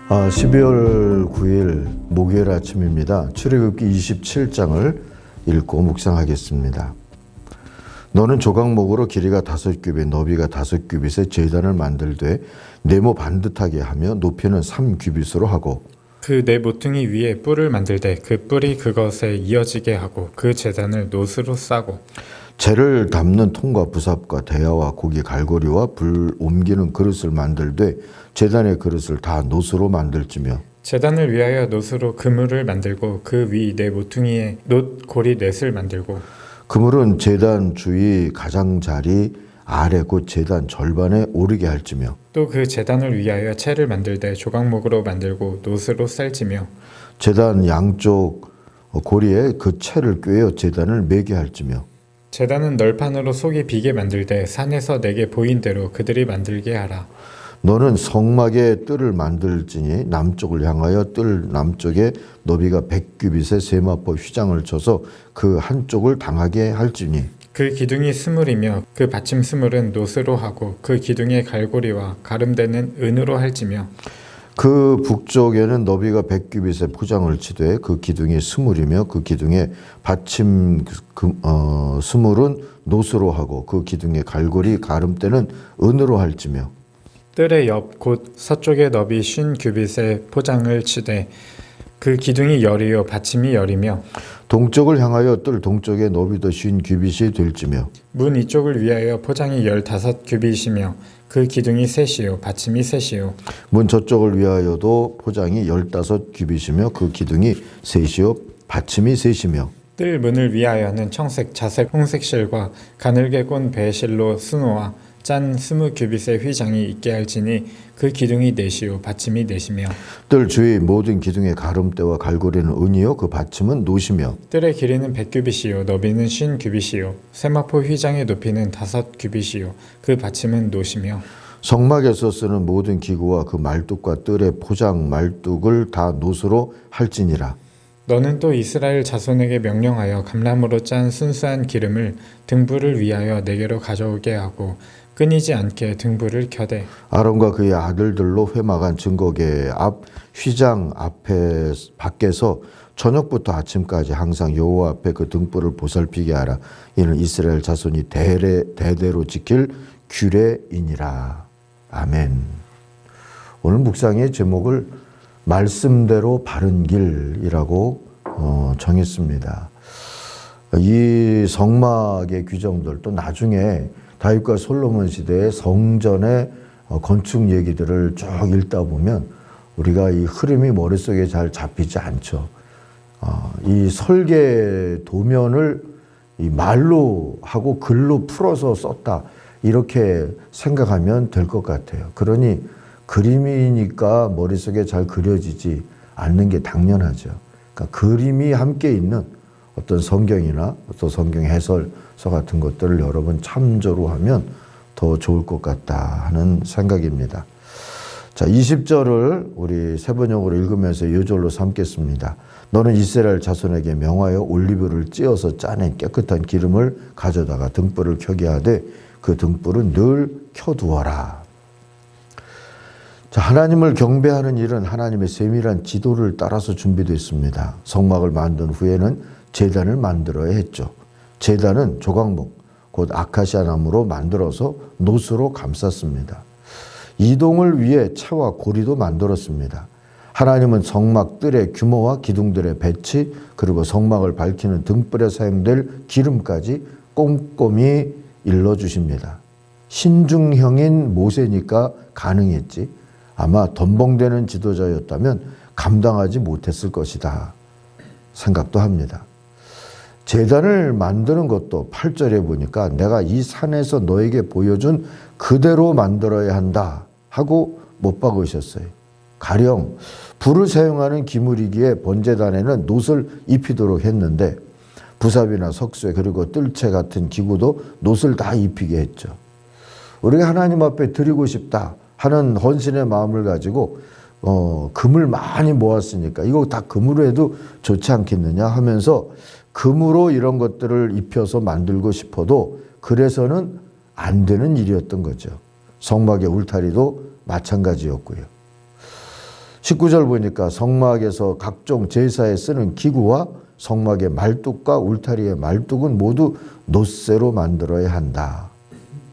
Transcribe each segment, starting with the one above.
12월 9일 목요일 아침입니다. 출애굽기 27장을 읽고 묵상하겠습니다. 너는 조각목으로 길이가 5규빗, 너비가 5규빗의 제단을 만들되 네모 반듯하게 하며 높이는 3규빗으로 하고 그 네 모퉁이 위에 뿔을 만들되 그 뿔이 그것에 이어지게 하고 그 제단을 노스로 싸고 재를 담는 통과 부삽과 대야와 고기 갈고리와 불 옮기는 그릇을 만들되 제단의 그릇을 다 노스로 만들지며 제단을 위하여 노스로 그물을 만들고 그 위 네 모퉁이에 놋 고리 넷을 만들고 그물은 제단 주위 가장자리 아래 곧 제단 절반에 오르게 할지며 또 그 제단을 위하여 채를 만들되 조각목으로 만들고 노스로 쌀지며 제단 양쪽 고리에 그 채를 꿰어 제단을 매게 할지며 제단은 널판으로 속이 비게 만들되 산에서 내게 보인 대로 그들이 만들게 하라. 너는 성막의 뜰을 만들지니 남쪽을 향하여 뜰 남쪽에 너비가 100규빗의 세마포 휘장을 쳐서 그 한쪽을 당하게 할지니 그 기둥이 스물이며 그 받침 스물은 노스로 하고 그 기둥의 갈고리와 가름대는 은으로 할지며 그 북쪽에는 너비가 100규빗의 포장을 치되 그 기둥이 스물이며 그 기둥의 받침 스물은 노스로 하고 그 기둥의 갈고리 가름대는 은으로 할지며 뜰의 옆 곧 서쪽의 너비 50규빗의 포장을 치되 그 기둥이 열이요 받침이 열이며 동쪽을 향하여 뜰 동쪽에 너비도 50규빗이 될지며 문 이쪽을 위하여 포장이 15규빗이며 그 기둥이 셋이요 받침이 셋이요 문 저쪽을 위하여도 포장이 15규빗이며 그 기둥이 셋이요 받침이 셋이며 뜰 문을 위하여는 청색, 자색, 홍색 실과 가늘게 꼰 배실로 수놓아 짠 20규빗의 휘장이 있게 할지니 그 기둥이 넷이요 받침이 넷이며 뜰 주위 모든 기둥의 가름대와 갈고리는 은이요 그 받침은 노시며 뜰의 길이는 100규빗이요 너비는 50규빗이요 세마포 휘장의 높이는 5규빗이요 그 받침은 노시며 성막에서 쓰는 모든 기구와 그 말뚝과 뜰의 포장 말뚝을 다 노스로 할지니라. 너는 또 이스라엘 자손에게 명령하여 감람으로 짠 순수한 기름을 등불을 위하여 내게로 가져오게 하고 끊이지 않게 등불을 켜되 아론과 그의 아들들로 회막한 증거궤 앞 휘장 앞에 밖에서 저녁부터 아침까지 항상 여호와 앞에 그 등불을 보살피게 하라. 이는 이스라엘 자손이 대대로 지킬 규례이니라. 아멘. 오늘 묵상의 제목을 말씀대로 바른 길이라고 정했습니다. 이 성막의 규정들 또 나중에 다윗과 솔로몬 시대의 성전의 건축 얘기들을 쭉 읽다 보면 우리가 이 흐름이 머릿속에 잘 잡히지 않죠. 이 설계 도면을 이 말로 하고 글로 풀어서 썼다 이렇게 생각하면 될 것 같아요. 그러니 그림이니까 머릿속에 잘 그려지지 않는 게 당연하죠. 그러니까 그림이 함께 있는 어떤 성경이나 또 성경 해설서 같은 것들을 여러 번 참조로 하면 더 좋을 것 같다 하는 생각입니다. 자, 20절을 우리 세 번역으로 읽으면서 요절로 삼겠습니다. 너는 이스라엘 자손에게 명하여 올리브를 찧어서 짜낸 깨끗한 기름을 가져다가 등불을 켜게 하되 그 등불은 늘 켜두어라. 자, 하나님을 경배하는 일은 하나님의 세밀한 지도를 따라서 준비됐습니다. 성막을 만든 후에는 제단을 만들어야 했죠. 제단은 조각목, 곧 아카시아 나무로 만들어서 노스로 감쌌습니다. 이동을 위해 채와 고리도 만들었습니다. 하나님은 성막 뜰의 규모와 기둥들의 배치, 그리고 성막을 밝히는 등불에 사용될 기름까지 꼼꼼히 일러주십니다. 신중형인 모세니까 가능했지 아마 덤벙대는 지도자였다면 감당하지 못했을 것이다 생각도 합니다. 제단을 만드는 것도 8절에 보니까 내가 이 산에서 너에게 보여준 그대로 만들어야 한다 하고 못 박으셨어요. 가령 불을 사용하는 기물이기에 번제단에는 놋을 입히도록 했는데 부삽이나 석쇠 그리고 뜰채 같은 기구도 놋을 다 입히게 했죠. 우리가 하나님 앞에 드리고 싶다 하는 헌신의 마음을 가지고 금을 많이 모았으니까 이거 다 금으로 해도 좋지 않겠느냐 하면서 금으로 이런 것들을 입혀서 만들고 싶어도 그래서는 안 되는 일이었던 거죠. 성막의 울타리도 마찬가지였고요. 19절 보니까 성막에서 각종 제사에 쓰는 기구와 성막의 말뚝과 울타리의 말뚝은 모두 놋쇠로 만들어야 한다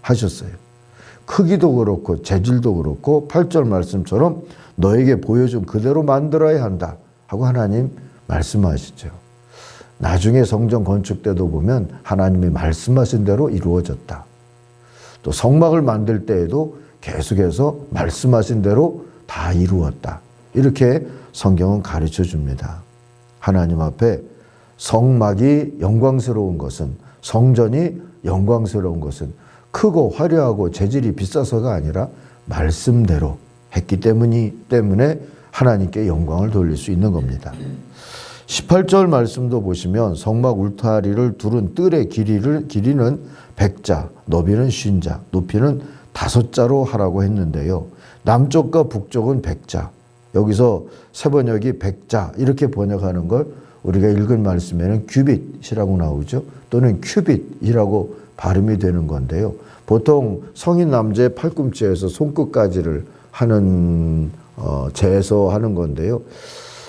하셨어요. 크기도 그렇고 재질도 그렇고 8절 말씀처럼 너에게 보여준 그대로 만들어야 한다 하고 하나님 말씀하시죠. 나중에 성전 건축 때도 보면 하나님이 말씀하신 대로 이루어졌다. 또 성막을 만들 때에도 계속해서 말씀하신 대로 다 이루었다. 이렇게 성경은 가르쳐 줍니다. 하나님 앞에 성막이 영광스러운 것은, 성전이 영광스러운 것은 크고 화려하고 재질이 비싸서가 아니라 말씀대로 했기 때문에 하나님께 영광을 돌릴 수 있는 겁니다. 18절 말씀도 보시면 성막 울타리를 두른 뜰의 길이는 100자, 너비는 50자, 높이는 5자로 하라고 했는데요. 남쪽과 북쪽은 100자. 여기서 세번역이 100자 이렇게 번역하는 걸 우리가 읽은 말씀에는 규빗이라고 나오죠. 또는 큐빗이라고 발음이 되는 건데요. 보통 성인 남자의 팔꿈치에서 손끝까지를 하는 재서 하는 건데요.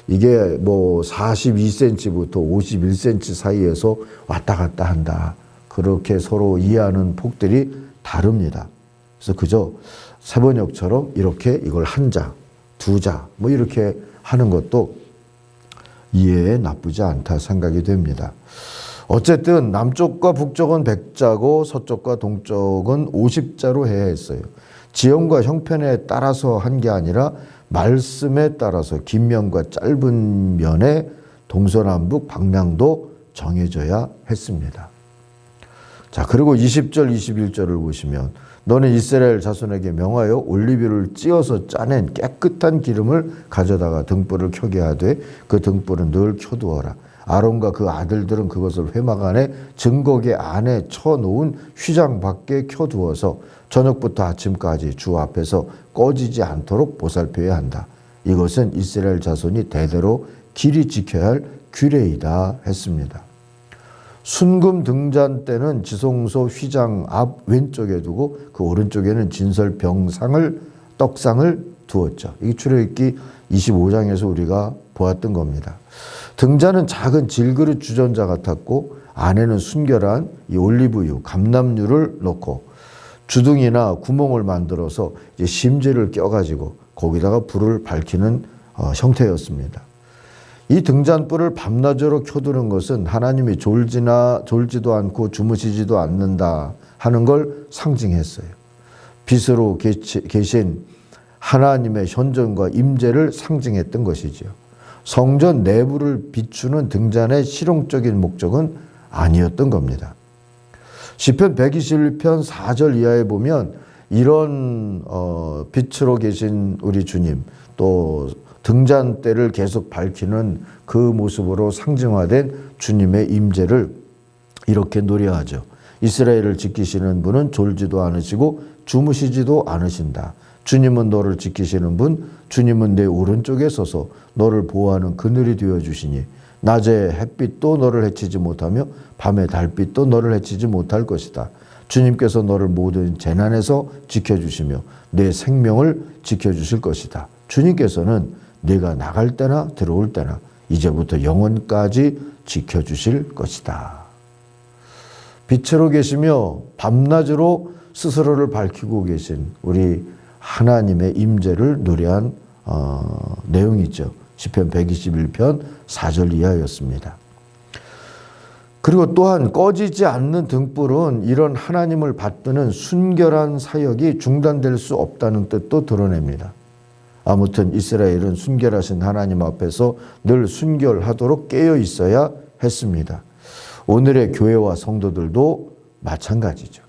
이게 뭐 42cm부터 51cm 사이에서 왔다 갔다 한다. 그렇게 서로 이해하는 폭들이 다릅니다. 그래서 그저 세번역처럼 이렇게 이걸 한 자, 두 자, 뭐 이렇게 하는 것도 이해에 나쁘지 않다 생각이 됩니다. 어쨌든 남쪽과 북쪽은 100자고 서쪽과 동쪽은 50자로 해야 했어요. 지형과 형편에 따라서 한 게 아니라 말씀에 따라서 긴 면과 짧은 면의 동서남북 방향도 정해져야 했습니다. 자, 그리고 20절, 21절을 보시면 너는 이스라엘 자손에게 명하여 올리브유를 찧어서 짜낸 깨끗한 기름을 가져다가 등불을 켜게 하되 그 등불은 늘 켜두어라. 아론과 그 아들들은 그것을 회막 안에 증거계 안에 쳐놓은 휘장 밖에 켜두어서 저녁부터 아침까지 주 앞에서 꺼지지 않도록 보살펴야 한다. 이것은 이스라엘 자손이 대대로 길이 지켜야 할 규례이다 했습니다. 순금 등잔 때는 지성소 휘장 앞 왼쪽에 두고 그 오른쪽에는 진설병상을 떡상을 두었죠. 이게 출애굽기 25장에서 우리가 보았던 겁니다. 등잔은 작은 질그릇 주전자 같았고 안에는 순결한 이 올리브유, 감람유를 넣고 주둥이나 구멍을 만들어서 이제 심지를 껴가지고 거기다가 불을 밝히는 형태였습니다. 이 등잔불을 밤낮으로 켜두는 것은 하나님이 졸지도 않고 주무시지도 않는다 하는 걸 상징했어요. 빛으로 계신 하나님의 현존과 임재를 상징했던 것이죠. 성전 내부를 비추는 등잔의 실용적인 목적은 아니었던 겁니다. 시편 121편 4절 이하에 보면 이런 빛으로 계신 우리 주님, 또 등잔대를 계속 밝히는 그 모습으로 상징화된 주님의 임재를 이렇게 노래하죠. 이스라엘을 지키시는 분은 졸지도 않으시고 주무시지도 않으신다. 주님은 너를 지키시는 분, 주님은 내 오른쪽에 서서 너를 보호하는 그늘이 되어주시니 낮에 햇빛도 너를 해치지 못하며 밤에 달빛도 너를 해치지 못할 것이다. 주님께서 너를 모든 재난에서 지켜주시며 내 생명을 지켜주실 것이다. 주님께서는 네가 나갈 때나 들어올 때나 이제부터 영원까지 지켜주실 것이다. 빛으로 계시며 밤낮으로 스스로를 밝히고 계신 우리 하나님의 임재를 노래한 내용이죠. 시편 121편 4절 이하였습니다. 그리고 또한 꺼지지 않는 등불은 이런 하나님을 받드는 순결한 사역이 중단될 수 없다는 뜻도 드러냅니다. 아무튼 이스라엘은 순결하신 하나님 앞에서 늘 순결하도록 깨어 있어야 했습니다. 오늘의 교회와 성도들도 마찬가지죠.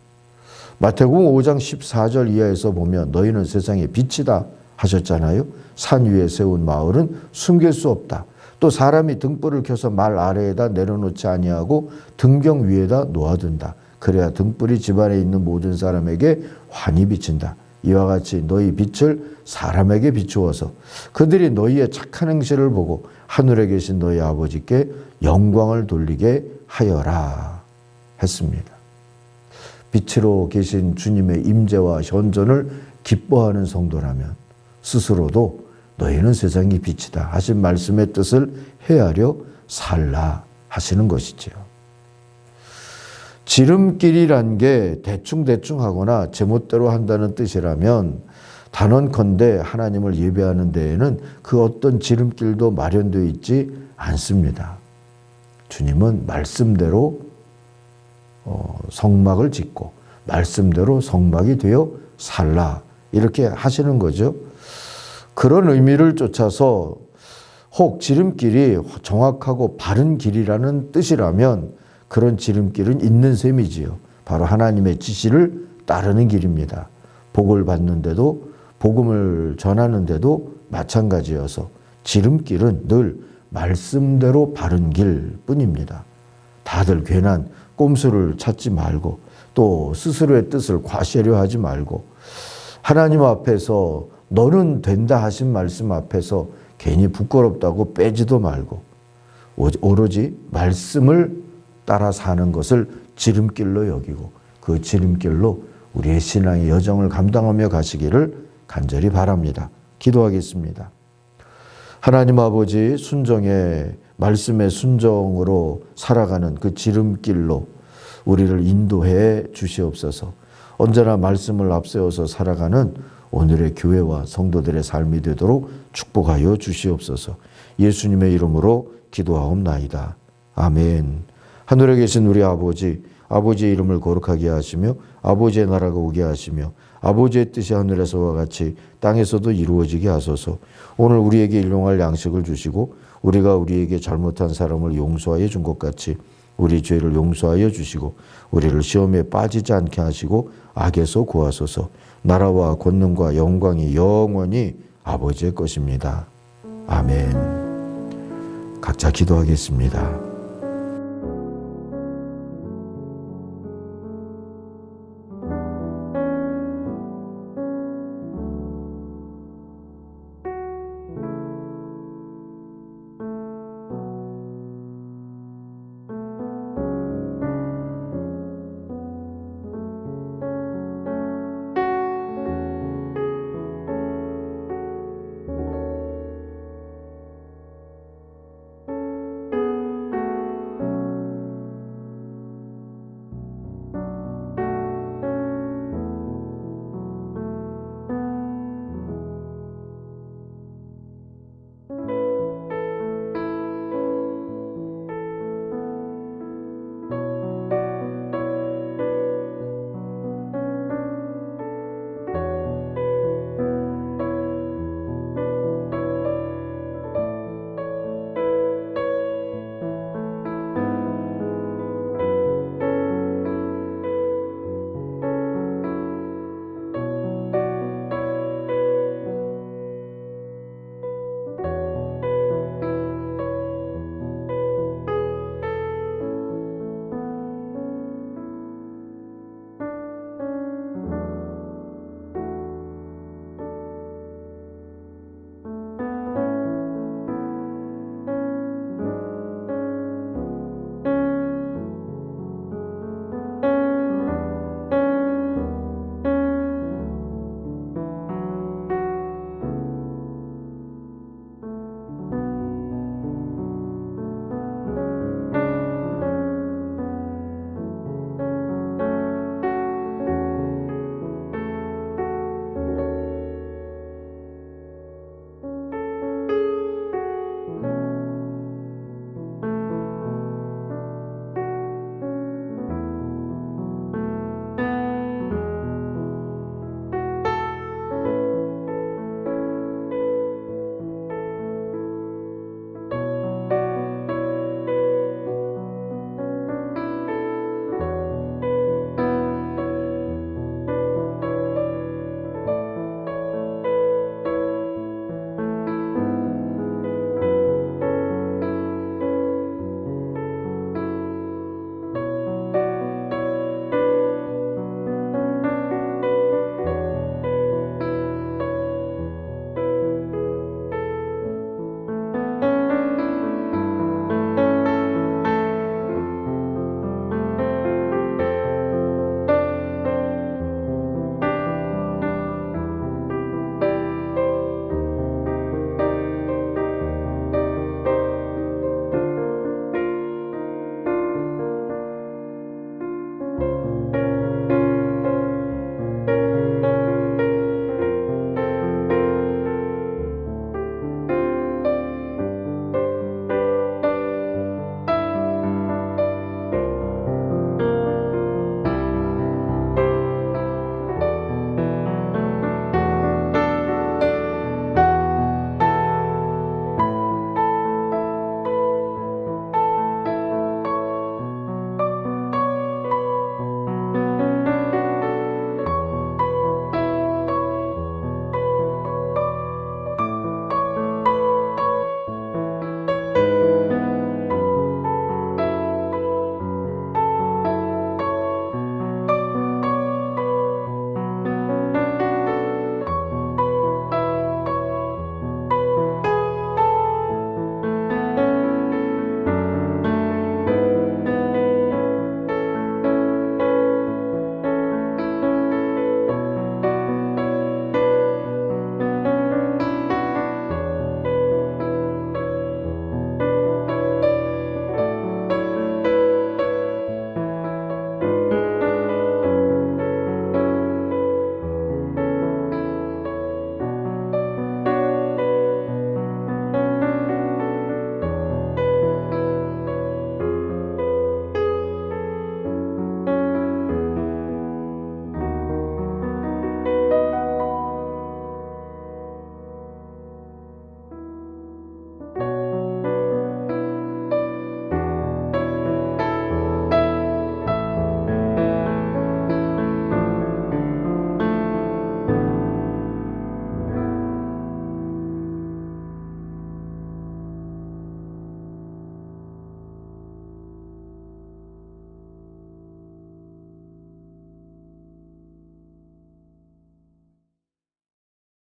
마태복음 5장 14절 이하에서 보면 너희는 세상의 빛이다 하셨잖아요. 산 위에 세운 마을은 숨길 수 없다. 또 사람이 등불을 켜서 말 아래에다 내려놓지 아니하고 등경 위에다 놓아둔다. 그래야 등불이 집안에 있는 모든 사람에게 환히 비친다. 이와 같이 너희 빛을 사람에게 비추어서 그들이 너희의 착한 행실을 보고 하늘에 계신 너희 아버지께 영광을 돌리게 하여라 했습니다. 빛으로 계신 주님의 임재와 현존을 기뻐하는 성도라면 스스로도 너희는 세상의 빛이다 하신 말씀의 뜻을 헤아려 살라 하시는 것이지요. 지름길이란 게 대충대충 하거나 제멋대로 한다는 뜻이라면 단언컨대 하나님을 예배하는 데에는 그 어떤 지름길도 마련되어 있지 않습니다. 주님은 말씀대로 성막을 짓고 말씀대로 성막이 되어 살라 이렇게 하시는 거죠. 그런 의미를 쫓아서 혹 지름길이 정확하고 바른 길이라는 뜻이라면 그런 지름길은 있는 셈이지요. 바로 하나님의 지시를 따르는 길입니다. 복을 받는데도 복음을 전하는데도 마찬가지여서 지름길은 늘 말씀대로 바른 길뿐입니다. 다들 괜한 꼼수를 찾지 말고 또 스스로의 뜻을 과시하려 하지 말고 하나님 앞에서 너는 된다 하신 말씀 앞에서 괜히 부끄럽다고 빼지도 말고 오로지 말씀을 따라 사는 것을 지름길로 여기고 그 지름길로 우리의 신앙의 여정을 감당하며 가시기를 간절히 바랍니다. 기도하겠습니다. 하나님 아버지 순종의 말씀의 순종으로 살아가는 그 지름길로 우리를 인도해 주시옵소서. 언제나 말씀을 앞세워서 살아가는 오늘의 교회와 성도들의 삶이 되도록 축복하여 주시옵소서. 예수님의 이름으로 기도하옵나이다. 아멘. 하늘에 계신 우리 아버지, 아버지의 이름을 거룩하게 하시며 아버지의 나라가 오게 하시며 아버지의 뜻이 하늘에서와 같이 땅에서도 이루어지게 하소서. 오늘 우리에게 일용할 양식을 주시고 우리가 우리에게 잘못한 사람을 용서하여 준 것 같이 우리 죄를 용서하여 주시고 우리를 시험에 빠지지 않게 하시고 악에서 구하소서. 나라와 권능과 영광이 영원히 아버지의 것입니다. 아멘. 각자 기도하겠습니다.